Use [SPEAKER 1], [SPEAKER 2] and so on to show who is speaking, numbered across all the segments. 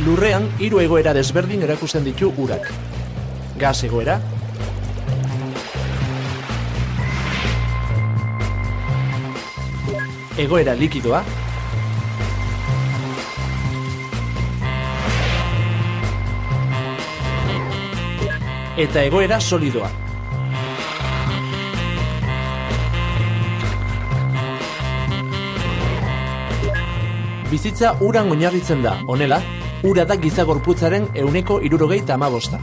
[SPEAKER 1] Lurrean 3 egoera desberdin erakusten ditu urak. Gas egoera, egoera likidoa, eta egoera solidoa. Bizitza uran oinarritzen da, honela, ura da giza gorputzaren 75%.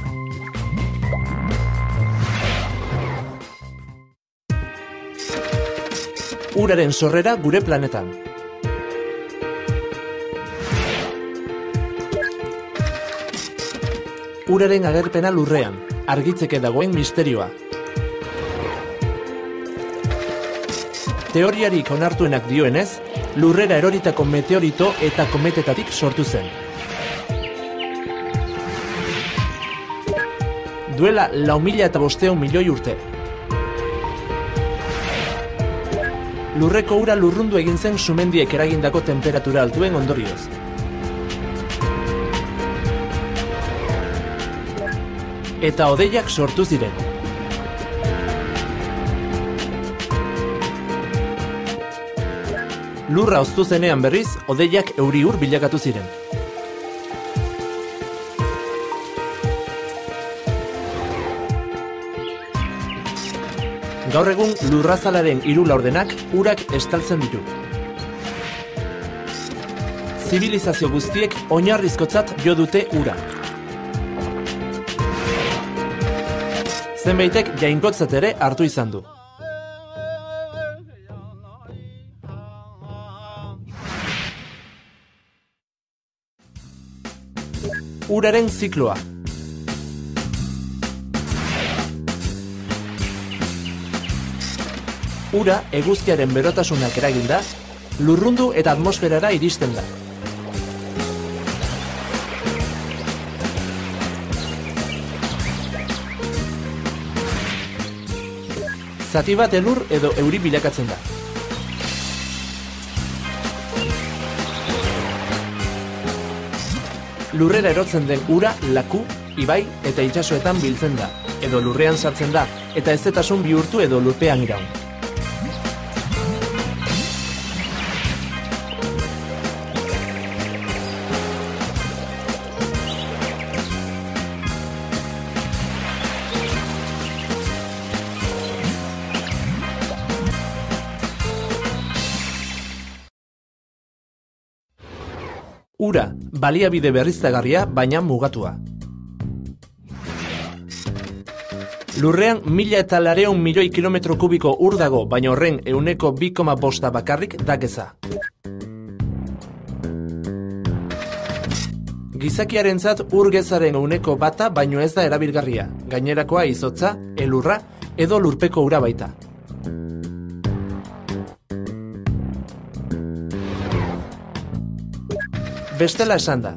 [SPEAKER 1] Uraren sorrera gure planetan. Uraren agerpena Lurrean, argitzeke dagoen misterioa. Teoriarik onartuenak dioenez, Lurrera eroritako meteorito eta kometetatik sortu zen. Duela 4.500 milioi urte. Lurreko ura lurrundu egin zen sumendiek eragindako temperatura altuen ondorioz. Eta hodeiak sortu ziren. Lurra hoztu zenean berriz, hodeiak euri-ur bilakatu ziren. Gaur egun lurrazalaren 3 laurdenak urak estaltzen ditu. Zibilizazio guztiek oinarrizkotzat jo dute ura. Zenbaitek jainkotzat ere hartu izan du. Uraren zikloa. Ura eguzkiaren berotasunak eraginda, lurrundu eta atmosferara iristen da. Zati bat elur edo euri bilakatzen da. Lurrera erotzen den ura laku, ibai eta itsasoetan biltzen da, edo lurrean sartzen da, eta hezetasun bihurtu edo lurpean iraun. Ura, baliabide berriztagarria, baina mugatua. Lurrean 1.400 milioi kilometro kubiko ur dago, baina horren 2,5% bakarrik dakeza. Gizakiarentzat ur gezaren 1% baino ez da erabilgarria, gainerakoa izotza, elurra edo lurpeko ura baita. Bestela esan da,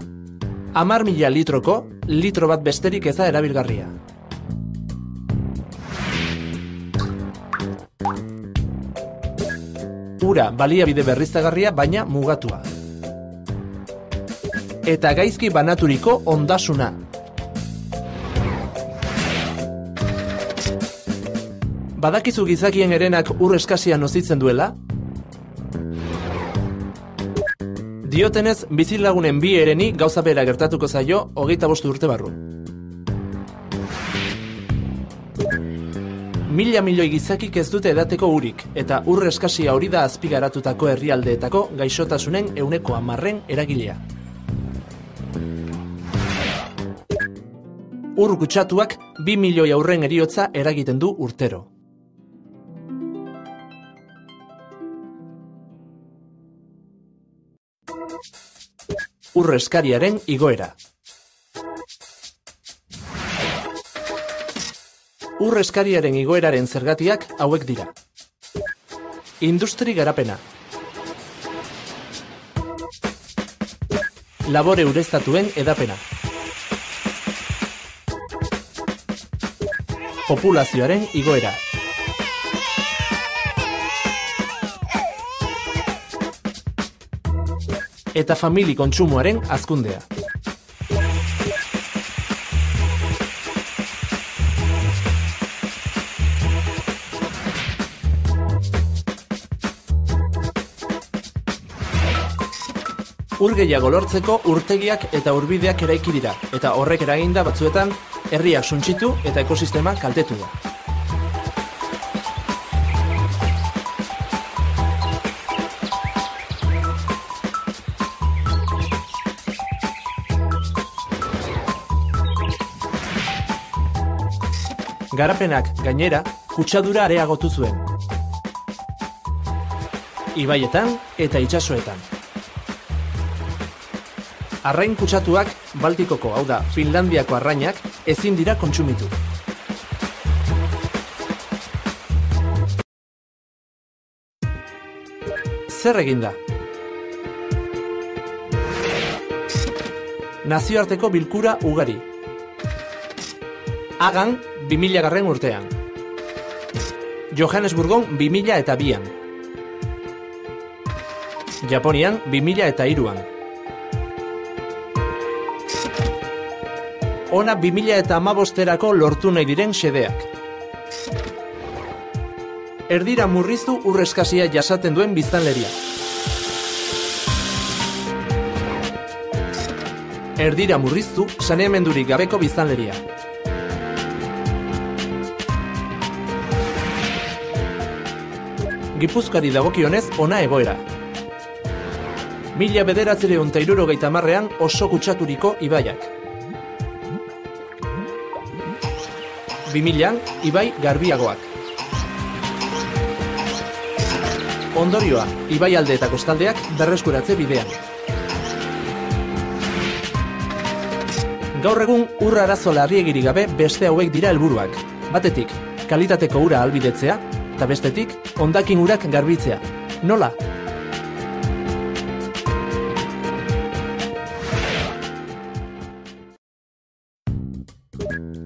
[SPEAKER 1] 10.000 litroko, litro bat besterik ez da erabilgarria. Ura baliabide berriztagarria, baina mugatua. Eta gaizki banaturiko ondasuna. Badakizu gizakien herenak ur eskasia nozitzen duela? Diotenez, bizilagunen 2 hereni gauza bera gertatuko zaio 25 urte barru. 1.000 milioi gizakik ez dute edateko urik, eta ur eskasia hori da azpigaratutako herrialdeetako gaixotasunen 10% eragilea. Ur kutsatuak 2 milioi haurren heriotza eragiten du urtero. Ur eskariaren igoera. Ur eskariaren igoeraren zergatiak hauek dira. Industri garapena. Labore ureztatuen edapena. Populazioaren igoera. Eta famili kontsumoaren hazkundea. Ur gehiago lortzeko urtegiak eta urbideak eraiki dira, eta horrek eraginda batzuetan herriak suntsitu eta ekosistema kaltetu da. Garapenak, gainera, kutsadura areagotu zuen. Ibaietan eta itsasoetan. Arrain kutsatuak, Baltikoko, hau da, Finlandiako arrainak, ezin dira kontsumitu. Zer egin da? Nazioarteko bilkura ugari. Hagan, 2000 urtean. Johannesburgon 2002an. Japonian 2003an. Ona 2015erako lortu nahi diren xedeak. Erdira murriztu ur eskasia jasaten duen biztanleria. Erdira murriztu saneamendurik gabeko biztanleria. Gipuzkoari dagokionez ona egoera. 1970ean oso kutsaturiko ibaiak. 2000an, ibai garbiagoak. Ondorioa, ibai alde eta kostaldeak berreskuratze bidean. Gaur egun ur arazo larriegirik gabe beste hauek dira helburuak. Batetik, kalitateko ura ahalbidetzea, eta bestetik, hondakin urak garbitzea. Nola?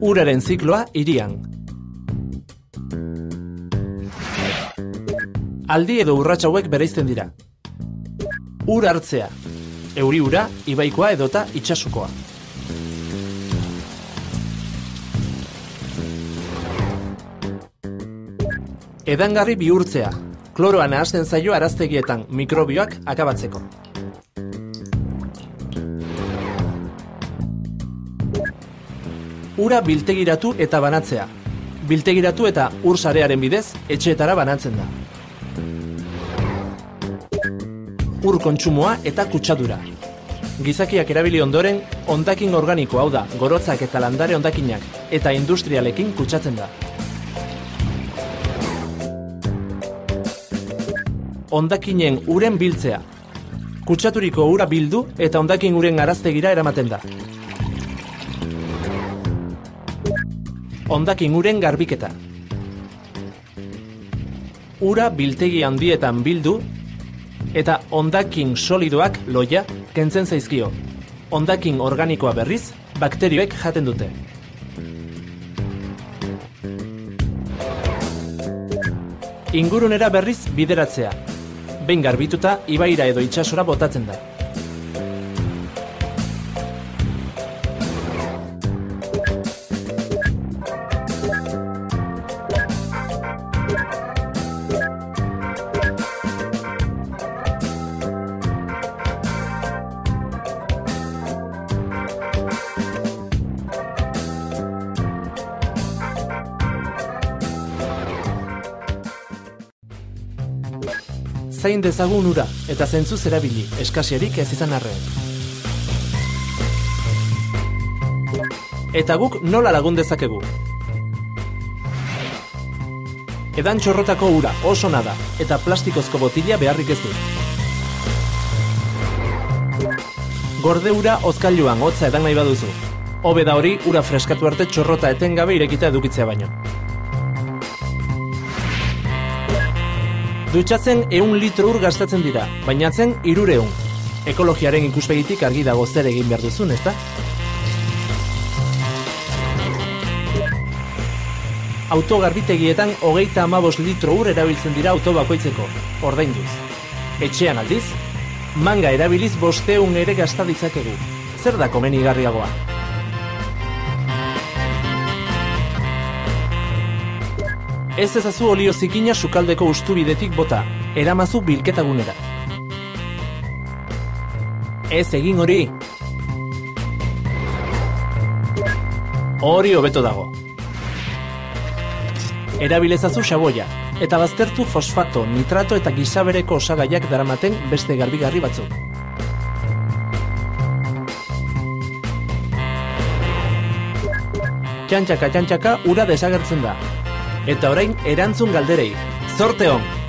[SPEAKER 1] Uraren zikloa hirian. Aldi edo urrats hauek bereizten dira. Ur hartzea, euri ura, ibaikoa edota itsasukoa. Edangarri bihurtzea, kloroa nahasten zaio araztegietan mikrobioak akabatzeko. Ura biltegiratu eta banatzea. Biltegiratu eta ur sarearen bidez etxeetara banatzen da. Ur kontsumoa eta kutsadura. Gizakiak erabili ondoren, hondakin organiko, hau da, gorotzak eta landare hondakinak, eta industrialekin kutsatzen da. Hondakinen uren biltzea. Kutsaturiko ura bildu eta hondakin uren araztegira eramaten da. Hondakin uren garbiketa. Ura biltegi handietan bildu eta hondakin solidoak loia kentzen zaizkio. Hondakin organikoa berriz, bakterioek jaten dute. Ingurunera berriz bideratzea. Behin garbituta, ibaira edo itsasora botatzen da. Zain dezagun ura eta zentzuz erabili, eskasiarik ez izan arren. Eta guk nola lagun dezakegu? Edan txorrotako ura oso nada eta plastikozko botila beharrik ez du. Gorde ura hozkailuan hotza edan nahi baduzu. Hobe da hori ura freskatu arte txorrota etengabe irekita edukitzea baino. Dutxatzen 100 litro ur gastatzen dira, bainatzen 300. Ekologiaren ikuspegitik argi dago zer egin behar duzun, ezta? Autogarbitegietan 35 litro ur erabiltzen dira auto bakoitzeko, ordainduz. Etxean aldiz, manga erabiliz 500 ere gasta ditzakegu. Zer da komenigarriagoa? Ez ezazu olio zikina sukaldeko ustubidetik bota, eramazu bilketagunera. Ez egin hori. Hori hobeto dago. Erabilezazu xaboia, eta baztertu fosfato, nitrato eta gisabereko osagaiak daramaten beste garbigarri batzuk. Txantxaka ura desagertzen da. Eta orain erantzun galderei. Zorte on!